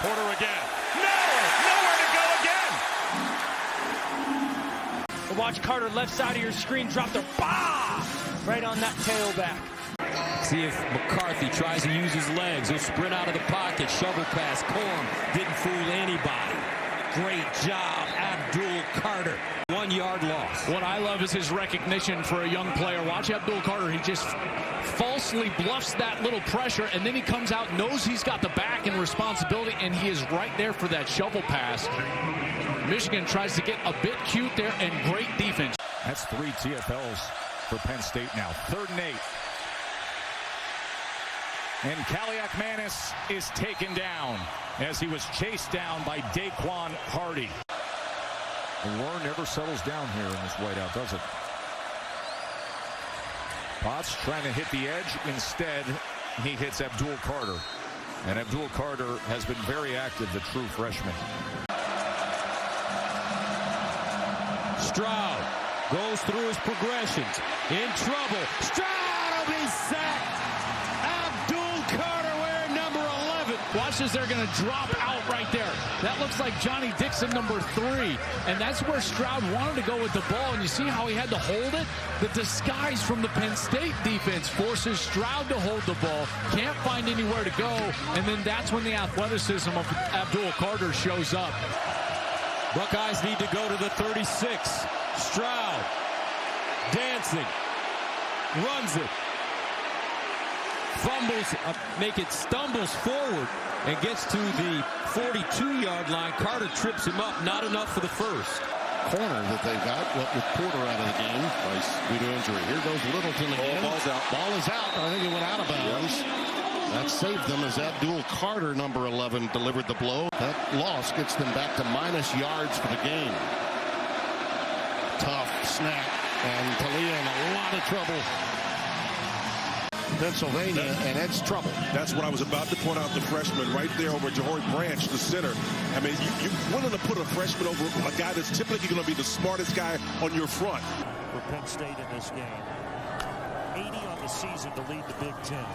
Porter again. Nowhere to go again. Watch Carter, left side of your screen, drop the right on that tailback. See if McCarthy tries to use his legs. He'll sprint out of the pocket, shovel pass. Corm didn't fool anybody. Great job, Abdul Carter. 1 yard loss. What I love is his recognition for a young player. Watch Abdul Carter. He just falsely bluffs that little pressure, and then he comes out, knows he's got the back and responsibility, and he is right there for that shovel pass. Michigan tries to get a bit cute there, and great defense. That's 3 TFLs for Penn State now. 3rd and 8. And Kaliak-Manis is taken down as he was chased down by Daquan Hardy. The war never settles down here in this whiteout, does it? Potts trying to hit the edge. Instead, he hits Abdul Carter. And Abdul Carter has been very active, the true freshman. Stroud goes through his progressions. In trouble. Stroud will be sacked. Abdul Carter wearing number 11. Watch as they're going to drop out right there. That looks like Johnny Dixon, number 3. And that's where Stroud wanted to go with the ball. And you see how he had to hold it? The disguise from the Penn State defense forces Stroud to hold the ball. Can't find anywhere to go. And then that's when the athleticism of Abdul Carter shows up. Buckeyes need to go to the 36. Stroud dancing. Runs it. Fumbles, stumbles forward and gets to the 42-yard line. Carter trips him up. Not enough for the first. Corner that they got with Porter out of the game due to injury. Here goes Littleton again. Ball's out. Ball is out. I think it went out of bounds. That saved them as Abdul Carter, number 11, delivered the blow. That loss gets them back to minus yards for the game. Tough snap, and Talia in a lot of trouble. Pennsylvania, and it's trouble. That's what I was about to point out, the freshman right there over Johori Branch, the center. I mean, you wanted to put a freshman over a guy that's typically going to be the smartest guy on your front. For Penn State in this game. 80 on the season to lead the Big Ten.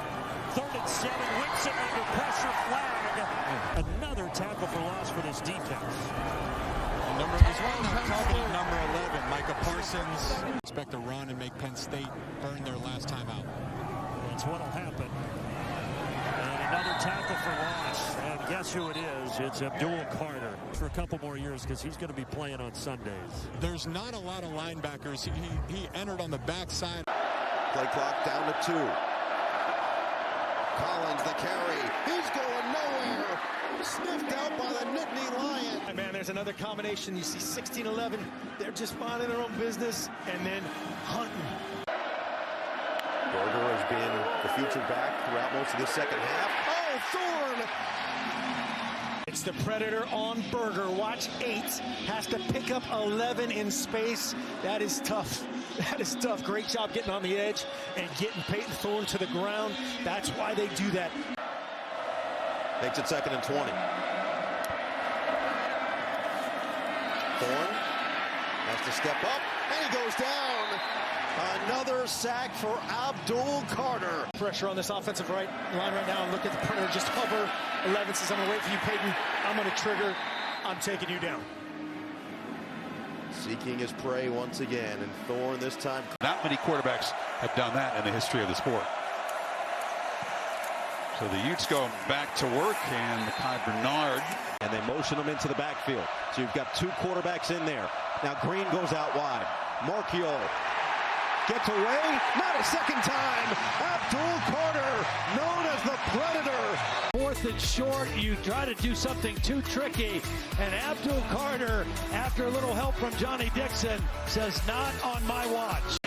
3rd and 7, Whitson under pressure, flag. Another tackle for loss for this defense. Targeting number 11, Micah Parsons. Expect to run and make Penn State burn their last time out. That's what'll happen. And another tackle for loss. And guess who it is? It's Abdul Carter for a couple more years because he's going to be playing on Sundays. There's not a lot of linebackers. He entered on the backside. Play clock down to 2. Collins the carry. He's going nowhere. Sniffed out by the Nittany Lion. Hey man, there's another combination. You see 16-11. They're just minding their own business and then hunting. Berger has been the featured back throughout most of the second half. Oh, Thorne! It's the Predator on Berger. Watch 8. Has to pick up 11 in space. That is tough. That is tough. Great job getting on the edge and getting Peyton Thorne to the ground. That's why they do that. Makes it 2nd and 20. Thorne has to step up, and he goes down. Another sack for Abdul Carter. Pressure on this offensive line right now. And look at the Predator just hover. 11 says, I'm going to wait for you, Peyton. I'm going to trigger. I'm taking you down. Seeking his prey once again, and Thorne this time. Not many quarterbacks have done that in the history of the sport. So the Utes go back to work, and Mekhi Bernard. And they motion him into the backfield. So you've got 2 quarterbacks in there. Now Green goes out wide. Marchiol gets away, not a second time. Abdul Carter, known as the Predator. 4th and short, you try to do something too tricky, and Abdul Carter, after a little help from Johnny Dixon, says not on my watch.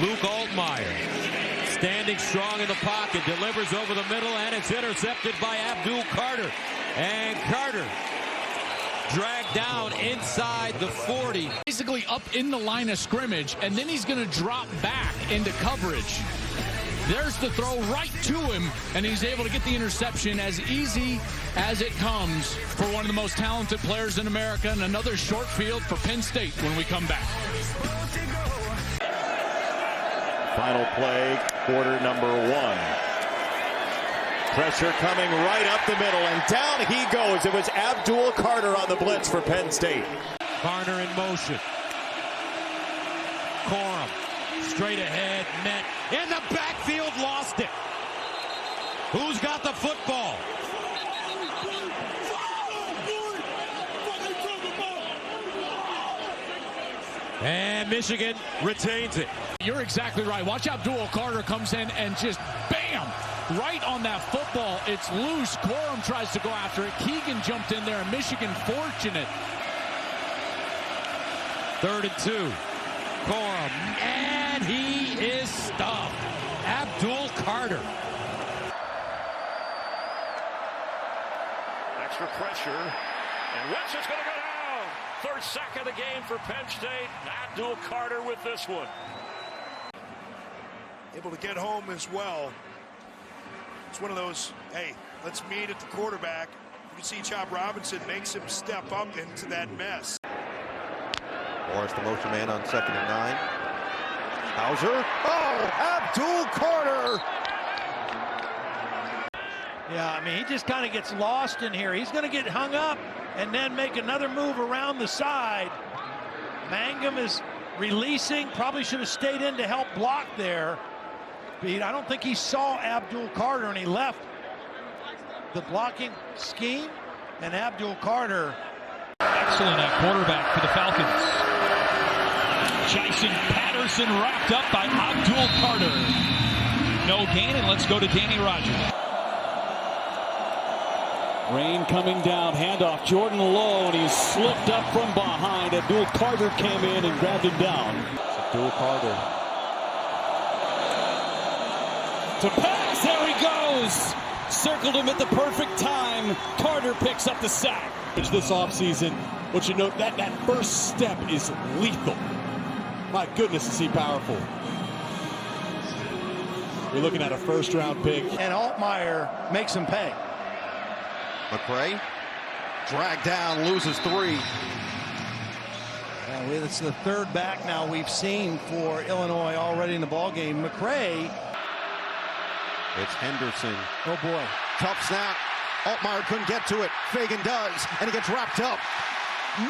Luke Altmaier standing strong in the pocket, delivers over the middle, and it's intercepted by Abdul Carter. And Carter dragged down inside the 40. Basically up in the line of scrimmage, and then he's going to drop back into coverage. There's the throw right to him, and he's able to get the interception as easy as it comes for one of the most talented players in America. And another short field for Penn State when we come back. Final play, quarter number 1. Pressure coming right up the middle, and down he goes. It was Abdul Carter on the blitz for Penn State. Garner in motion. Corum straight ahead, met in the backfield, lost it. Who's got the football? And Michigan retains it. You're exactly right. Watch Abdul Carter comes in and just bam, right on that football. It's loose. Corum tries to go after it. Keegan jumped in there, and Michigan fortunate. 3rd and 2. Corum, and he is stuffed. Abdul Carter. Extra pressure, and Wentz is going to go down. 3rd sack of the game for Penn State. Abdul Carter with this one. Able to get home as well. It's one of those, hey, let's meet at the quarterback. You can see Chop Robinson makes him step up into that mess. Morris, the motion man on 2nd and 9. Hauser. Oh, Abdul Carter. Yeah, I mean, he just kind of gets lost in here. He's going to get hung up and then make another move around the side. Mangum is releasing. Probably should have stayed in to help block there. But I don't think he saw Abdul Carter, and he left the blocking scheme. And Abdul Carter. Excellent at quarterback for the Falcons. Jason Patterson wrapped up by Abdul Carter. No gain, and let's go to Danny Rogers. Rain coming down, handoff, Jordan Lowe, and he's slipped up from behind. Abdul Carter came in and grabbed him down. Abdul Carter. To pass, there he goes. Circled him at the perfect time. Carter picks up the sack. This offseason, but you know that first step is lethal. My goodness, is he powerful. You're looking at a 1st-round pick. And Altmaier makes him pay. McCray dragged down, loses 3. It's the 3rd back now we've seen for Illinois already in the ballgame. McCray. It's Henderson. Oh, boy. Tough snap. Altmaier couldn't get to it. Fagan does, and he gets wrapped up.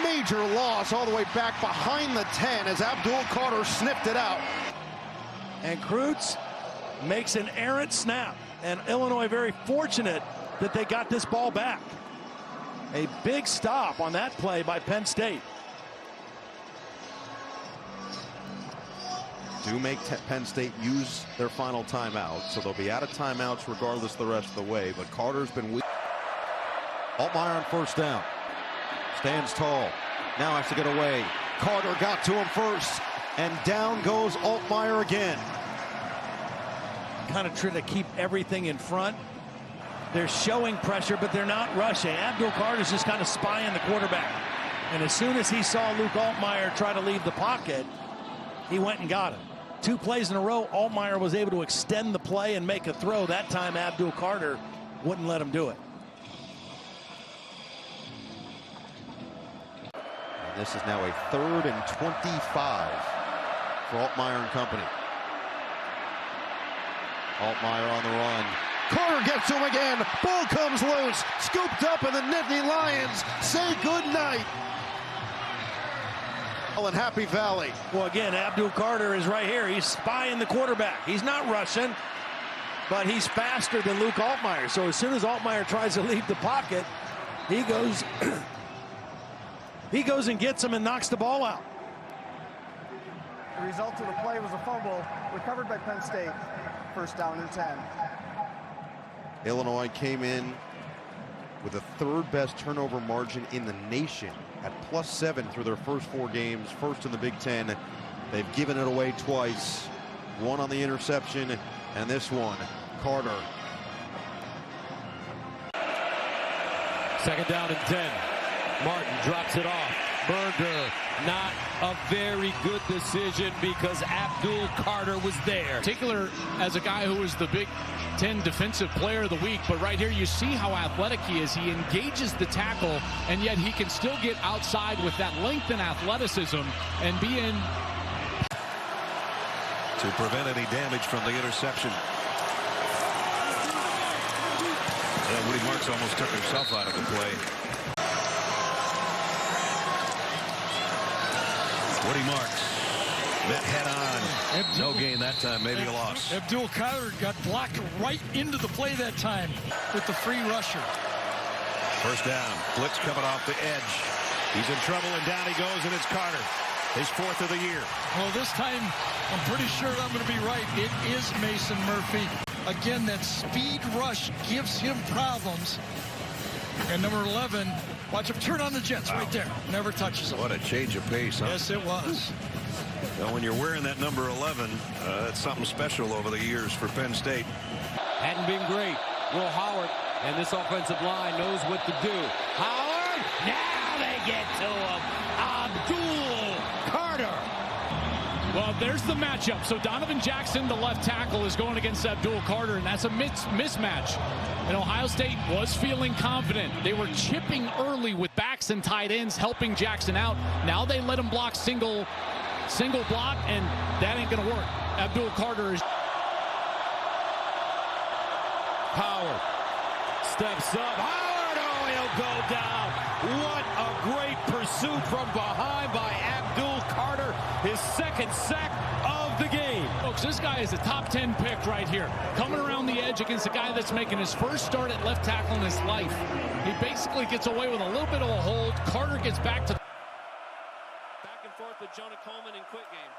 Major loss all the way back behind the 10 as Abdul Carter sniffed it out. And Kreutz makes an errant snap. And Illinois very fortunate that they got this ball back. A big stop on that play by Penn State. Do make Penn State use their final timeout, so they'll be out of timeouts regardless the rest of the way. But Carter's been weak. Altmaier on 1st down. Stands tall. Now has to get away. Carter got to him first, and down goes Altmaier again. Kind of trying to keep everything in front. They're showing pressure, but they're not rushing. Abdul Carter's just kind of spying the quarterback. And as soon as he saw Luke Altmaier try to leave the pocket, he went and got him. 2 plays in a row, Altmaier was able to extend the play and make a throw. That time, Abdul Carter wouldn't let him do it. And this is now a 3rd and 25 for Altmaier and company. Altmaier on the run. Carter gets to him again. Ball comes loose. Scooped up, and the Nittany Lions say goodnight. In Happy Valley. Well, again, Abdul Carter is right here. He's spying the quarterback. He's not rushing, but he's faster than Luke Altmaier. So as soon as Altmaier tries to leave the pocket, he goes and gets him and knocks the ball out. The result of the play was a fumble recovered by Penn State. 1st down and 10. Illinois came in with the 3rd best turnover margin in the nation at +7 through their first 4 games, 1st in the Big Ten. They've given it away twice. 1 on the interception, and this one, Carter. 2nd down and 10. Martin drops it off. Berger, not a very good decision because Abdul Carter was there. Particular as a guy who was the Big Ten Defensive Player of the Week, but right here you see how athletic he is. He engages the tackle, and yet he can still get outside with that length and athleticism and be in. To prevent any damage from the interception. Marks almost took himself out of the play. Woody Marks met head on. No gain that time, maybe a loss. Abdul Carter got blocked right into the play that time with the free rusher. First down. Blitz coming off the edge. He's in trouble, and down he goes, and it's Carter. His 4th of the year. Well, this time, I'm pretty sure I'm going to be right. It is Mason Murphy. Again, that speed rush gives him problems. And number 11, watch him turn on the Jets right there. Never touches him. What a change of pace, huh? Yes, it was. Now, when you're wearing that number 11, that's something special over the years for Penn State. Hadn't been great. Will Howard and this offensive line knows what to do. Howard, now they get to him. Abdul Carter. Well, there's the matchup. So Donovan Jackson, the left tackle, is going against Abdul Carter, and that's a mismatch. And Ohio State was feeling confident. They were chipping early with backs and tight ends, helping Jackson out. Now they let him block single block, and that ain't going to work. Abdul Carter is... Howard steps up. Howard, oh, he'll go down. What a great pursuit from behind by Abdul Carter. His 2nd sack of the game. Folks, this guy is a top 10 pick right here. Coming around the edge against a guy that's making his first start at left tackle in his life. He basically gets away with a little bit of a hold. Carter gets back to... Back and forth with Jonah Coleman in quick game.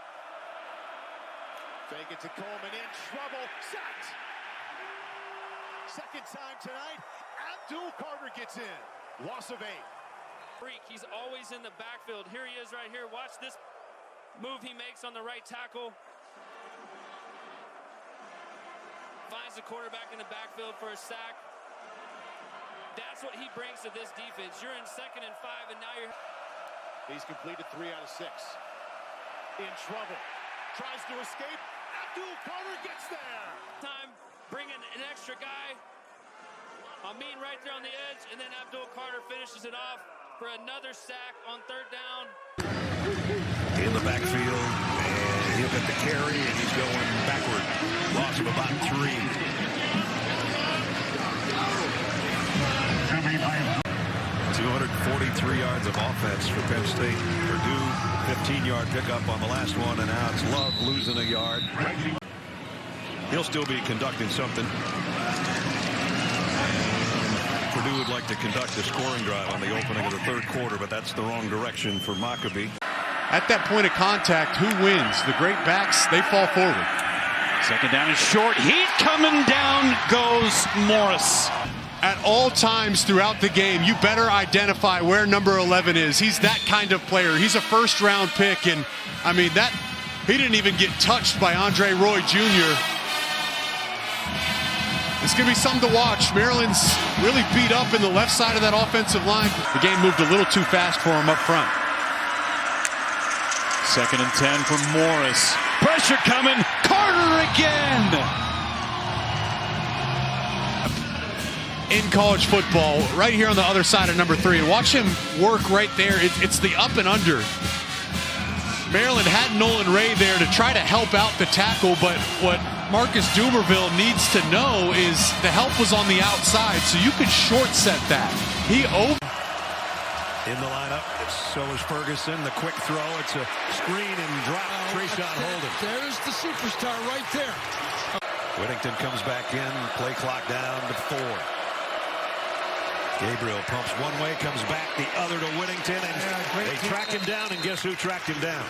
Fake it to Coleman, in trouble. Sacked. 2nd time tonight. Abdul Carter gets in. Loss of 8. Freak, he's always in the backfield. Here he is right here. Watch this move he makes on the right tackle. Finds the quarterback in the backfield for a sack. That's what he brings to this defense. You're in 2nd and 5, and now you're... He's completed 3 out of 6. In trouble. Tries to escape. Abdul Carter gets there. Time, bring in an extra guy. Amin right there on the edge, and then Abdul Carter finishes it off for another sack on 3rd down. In the backfield, and he'll get the carry, and he's going backward. Loss of about 3. 243 yards of offense for Penn State. Purdue, 15-yard pickup on the last one, and now it's Love losing a yard. He'll still be conducting something. Purdue would like to conduct a scoring drive on the opening of the 3rd quarter, but that's the wrong direction for Maccabee. At that point of contact, who wins? The great backs, they fall forward. 2nd down and short. Heat coming down goes Morris. At all times throughout the game, you better identify where number 11 is. He's that kind of player. He's a 1st-round pick, and I mean, he didn't even get touched by Andre Roy Jr. It's going to be something to watch. Maryland's really beat up in the left side of that offensive line. The game moved a little too fast for him up front. 2nd and 10 from Morris. Pressure coming. Carter again. In college football, right here on the other side of number 3, and watch him work right there. It's the up and under. Maryland had Nolan Ray there to try to help out the tackle, but what Marcus Dumerville needs to know is the help was on the outside, so you could short set that. In the lineup, so is Ferguson. The quick throw, it's a screen and drop. Trayshawn Holden. There's the superstar right there. Whittington comes back in, play clock down to 4. Gabriel pumps one way, comes back the other to Whittington, and they track him down, and guess who tracked him down?